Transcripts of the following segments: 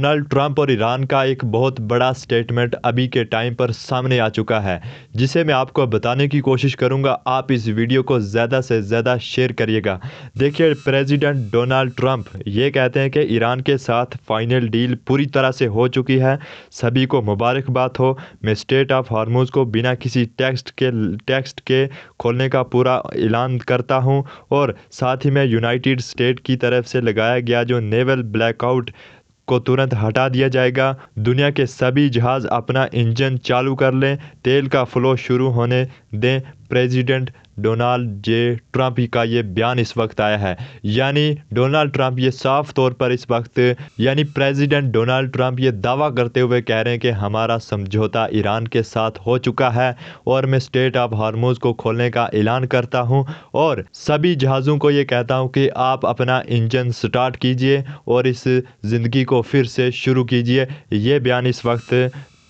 Donald Trump और Iran का एक बहुत बड़ा स्टेटमेंट अभी के टाइम पर सामने आ चुका है, जिसे मैं आपको बताने की कोशिश करूंगा। आप इस वीडियो को ज़्यादा से ज़्यादा शेयर करिएगा। देखिए, प्रेसिडेंट डोनाल्ड ट्रंप ये कहते हैं कि ईरान के साथ फाइनल डील पूरी तरह से हो चुकी है, सभी को मुबारकबाद हो। मैं स्ट्रेट ऑफ हॉर्मुज़ को बिना किसी टेक्स्ट के खोलने का पूरा ऐलान करता हूं, और साथ ही मैं यूनाइटेड स्टेट की तरफ से लगाया गया जो नेवल ब्लैकआउट को तुरंत हटा दिया जाएगा। दुनिया के सभी जहाज़ अपना इंजन चालू कर लें, तेल का फ्लो शुरू होने दें। प्रेसिडेंट डोनाल्ड जे ट्रंप का ये बयान इस वक्त आया है। यानी डोनाल्ड ट्रंप ये साफ तौर पर इस वक्त प्रेसिडेंट डोनाल्ड ट्रंप ये दावा करते हुए कह रहे हैं कि हमारा समझौता ईरान के साथ हो चुका है और मैं स्ट्रेट ऑफ हॉर्मुज़ को खोलने का ऐलान करता हूं और सभी जहाज़ों को ये कहता हूं कि आप अपना इंजन स्टार्ट कीजिए और इस ज़िंदगी को फिर से शुरू कीजिए। ये बयान इस वक्त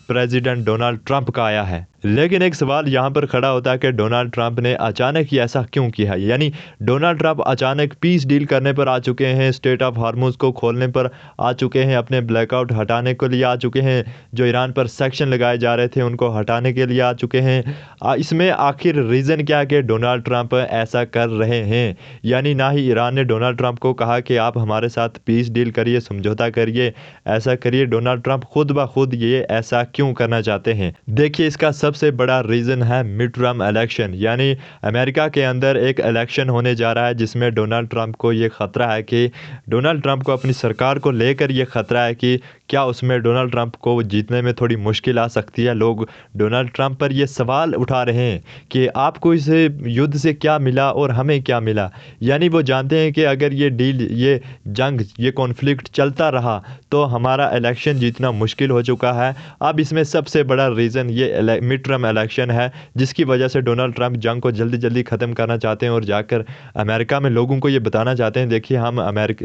प्रेसिडेंट डोनाल्ड ट्रंप का आया है। लेकिन एक सवाल यहाँ पर खड़ा होता है कि डोनाल्ड ट्रंप ने अचानक ही ऐसा क्यों किया है। यानी डोनाल्ड ट्रंप अचानक पीस डील करने पर आ चुके हैं, स्ट्रेट ऑफ हॉर्मुज़ को खोलने पर आ चुके हैं, अपने ब्लैकआउट हटाने के लिए आ चुके हैं, जो ईरान पर सेक्शन लगाए जा रहे थे उनको हटाने के लिए आ चुके हैं। इसमें आखिर रीज़न क्या है कि डोनाल्ड ट्रंप ऐसा कर रहे हैं। यानी ना ही ईरान ने डोनाल्ड ट्रंप को कहा कि आप हमारे साथ पीस डील करिए, समझौता करिए, ऐसा करिए। डोनाल्ड ट्रंप खुद ब खुद ये ऐसा क्यों करना चाहते हैं? देखिए, इसका सबसे बड़ा रीज़न है मिड टर्म इलेक्शन। यानी अमेरिका के अंदर एक इलेक्शन होने जा रहा है जिसमें डोनाल्ड ट्रंप को ये ख़तरा है कि डोनाल्ड ट्रंप को अपनी सरकार को लेकर ये ख़तरा है कि क्या उसमें डोनाल्ड ट्रंप को जीतने में थोड़ी मुश्किल आ सकती है। लोग डोनाल्ड ट्रंप पर ये सवाल उठा रहे हैं कि आपको इस युद्ध से क्या मिला और हमें क्या मिला। यानी वो जानते हैं कि अगर ये डील, ये जंग, ये कॉन्फ्लिक्ट चलता रहा तो हमारा इलेक्शन जीतना मुश्किल हो चुका है। अब इसमें सबसे बड़ा रीज़न ये मिड टर्म इलेक्शन है, जिसकी वजह से डोनाल्ड ट्रंप जंग को जल्दी जल्दी ख़त्म करना चाहते हैं और जाकर अमेरिका में लोगों को ये बताना चाहते हैं, देखिए हम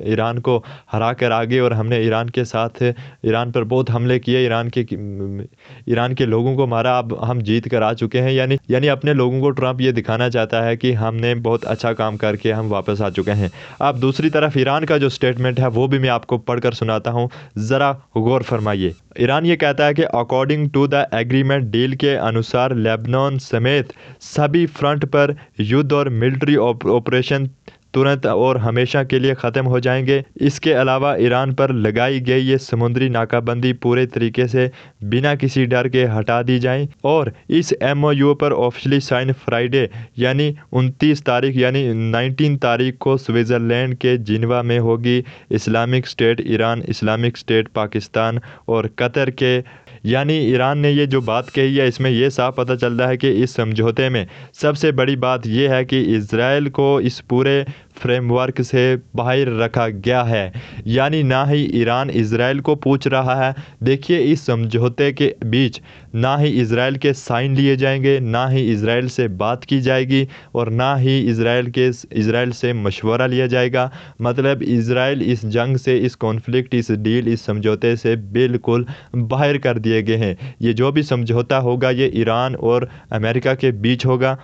ईरान को हरा कर आ गए और हमने ईरान के साथ, ईरान पर बहुत हमले किए, ईरान के लोगों को मारा, अब हम जीत कर आ चुके हैं। यानी अपने लोगों को ट्रंप ये दिखाना चाहता है कि हमने बहुत अच्छा काम करके हम वापस आ चुके हैं। अब दूसरी तरफ ईरान का जो स्टेटमेंट है वो भी मैं आपको पढ़कर सुनाता हूँ, ज़रा गौर फरमाइए। ईरान ये कहता है कि according to the agreement, deal के अनुसार लेबनान समेत सभी फ्रंट पर युद्ध और मिलिट्री ऑपरेशन तुरंत और हमेशा के लिए ख़त्म हो जाएंगे। इसके अलावा ईरान पर लगाई गई ये समुद्री नाकाबंदी पूरे तरीके से बिना किसी डर के हटा दी जाए और इस MOU पर ऑफिशियली साइन फ्राइडे यानी 29 तारीख यानी 19 तारीख को स्विट्ज़रलैंड के जिनेवा में होगी। Islamic state Iran, Islamic state Pakistan और कतर के, यानी ईरान ने ये जो बात कही है इसमें ये साफ पता चल रहा है कि इस समझौते में सबसे बड़ी बात यह है कि इज़राइल को इस पूरे फ्रेमवर्क से बाहर रखा गया है। यानी ना ही ईरान इज़राइल को पूछ रहा है। देखिए, इस समझौते के बीच ना ही इज़राइल के साइन लिए जाएंगे, ना ही इज़राइल से बात की जाएगी और ना ही इज़राइल से मशवरा लिया जाएगा। मतलब इज़राइल इस जंग से, इस कॉन्फ्लिक्ट, इस डील, इस समझौते से बिल्कुल बाहर कर दिए गए हैं। ये जो भी समझौता होगा ये ईरान और अमेरिका के बीच होगा,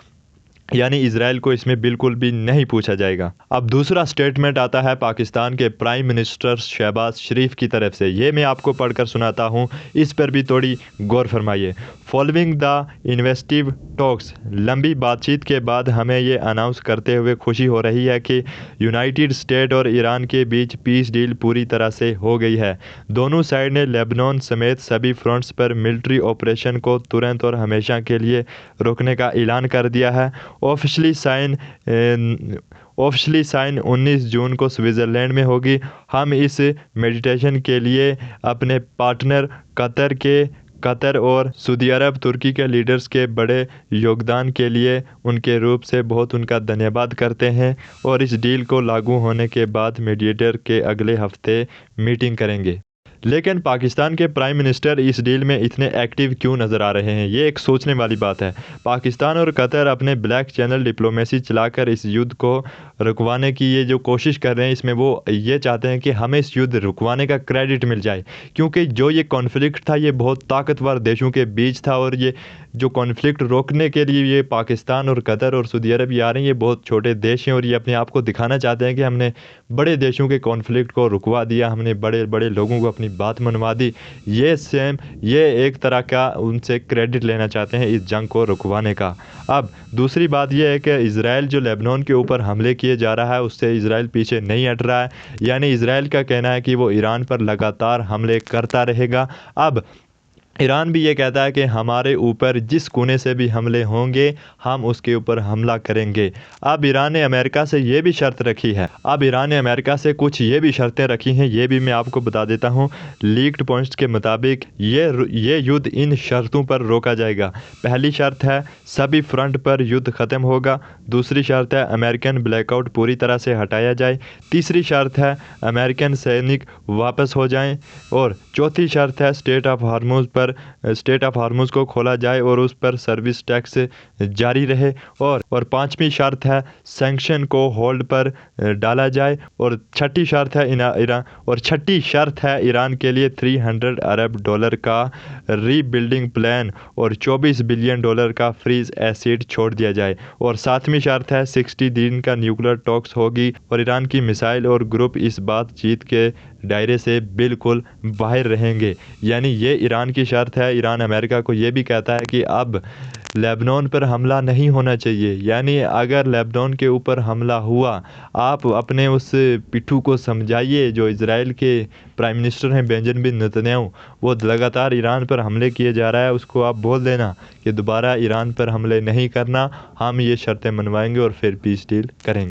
यानी इज़राइल को इसमें बिल्कुल भी नहीं पूछा जाएगा। अब दूसरा स्टेटमेंट आता है पाकिस्तान के प्राइम मिनिस्टर शहबाज शरीफ की तरफ से। ये मैं आपको पढ़कर सुनाता हूँ, इस पर भी थोड़ी गौर फरमाइए। फॉलोइंग द इन्वेस्टिव टॉक्स, लंबी बातचीत के बाद हमें ये अनाउंस करते हुए खुशी हो रही है कि यूनाइटेड स्टेट और ईरान के बीच पीस डील पूरी तरह से हो गई है। दोनों साइड ने लेबनान समेत सभी फ्रंट्स पर मिलिट्री ऑपरेशन को तुरंत और हमेशा के लिए रोकने का ऐलान कर दिया है। ऑफिशियली साइन 19 जून को स्विट्ज़रलैंड में होगी। हम इस मेडिटेशन के लिए अपने पार्टनर कतर और सऊदी अरब, तुर्की के लीडर्स के बड़े योगदान के लिए उनके रूप से बहुत उनका धन्यवाद करते हैं और इस डील को लागू होने के बाद मीडिएटर के अगले हफ्ते मीटिंग करेंगे। लेकिन पाकिस्तान के प्राइम मिनिस्टर इस डील में इतने एक्टिव क्यों नज़र आ रहे हैं, ये एक सोचने वाली बात है। पाकिस्तान और कतर अपने ब्लैक चैनल डिप्लोमेसी चलाकर इस युद्ध को रुकवाने की ये जो कोशिश कर रहे हैं, इसमें वो ये चाहते हैं कि हमें इस युद्ध रुकवाने का क्रेडिट मिल जाए, क्योंकि जो ये कॉन्फ्लिक्ट था ये बहुत ताकतवर देशों के बीच था और ये जो कॉन्फ्लिक्ट रोकने के लिए ये पाकिस्तान और कतर और सऊदी अरब ये आ रहे हैं, ये बहुत छोटे देश हैं और ये अपने आप को दिखाना चाहते हैं कि हमने बड़े देशों के कॉन्फ्लिक्ट को रुकवा दिया, हमने बड़े बड़े लोगों को अपनी बात मनवा दी। ये एक तरह का उनसे क्रेडिट लेना चाहते हैं इस जंग को रुकवाने का। अब दूसरी बात यह है कि इजराइल जो लेबनान के ऊपर हमले किए जा रहा है उससे इजराइल पीछे नहीं हट रहा है, यानी इजराइल का कहना है कि वो ईरान पर लगातार हमले करता रहेगा। अब ईरान भी ये कहता है कि हमारे ऊपर जिस कोने से भी हमले होंगे हम उसके ऊपर हमला करेंगे। अब ईरान ने अमेरिका से ये भी शर्त रखी है, अब ईरान ने अमेरिका से कुछ ये भी शर्तें रखी हैं, ये भी मैं आपको बता देता हूँ। लीक्ड पॉइंट्स के मुताबिक ये युद्ध इन शर्तों पर रोका जाएगा। पहली शर्त है सभी फ्रंट पर युद्ध ख़त्म होगा। दूसरी शर्त है अमेरिकन ब्लैकआउट पूरी तरह से हटाया जाए। तीसरी शर्त है अमेरिकन सैनिक वापस हो जाएं। और चौथी शर्त है स्टेट ऑफ हार्मुज को खोला जाए और उस पर सर्विस टैक्स जारी रहे। और पांचवी शर्त है सैंक्शन को होल्ड पर डाला जाए। और छठी शर्त है ईरान के लिए $300 अरब का रीबिल्डिंग प्लान और $24 बिलियन का फ्रीज एसिड छोड़ दिया जाए। और सातवीं शर्त है 60 दिन का न्यूक्लियर टॉक्स होगी और ईरान की मिसाइल और ग्रुप इस बातचीत के दायरे से बिल्कुल बाहर रहेंगे। यानी ये ईरान की शर्त है। ईरान अमेरिका को ये भी कहता है कि अब लेबनान पर हमला नहीं होना चाहिए, यानी अगर लेबनान के ऊपर हमला हुआ आप अपने उस पिट्ठू को समझाइए जो इजराइल के प्राइम मिनिस्टर हैं बेंजामिन नेतन्याहू, वो लगातार ईरान पर हमले किए जा रहा है, उसको आप बोल देना कि दोबारा ईरान पर हमले नहीं करना, हम ये शर्तें मनवाएंगे और फिर पीस डील करेंगे।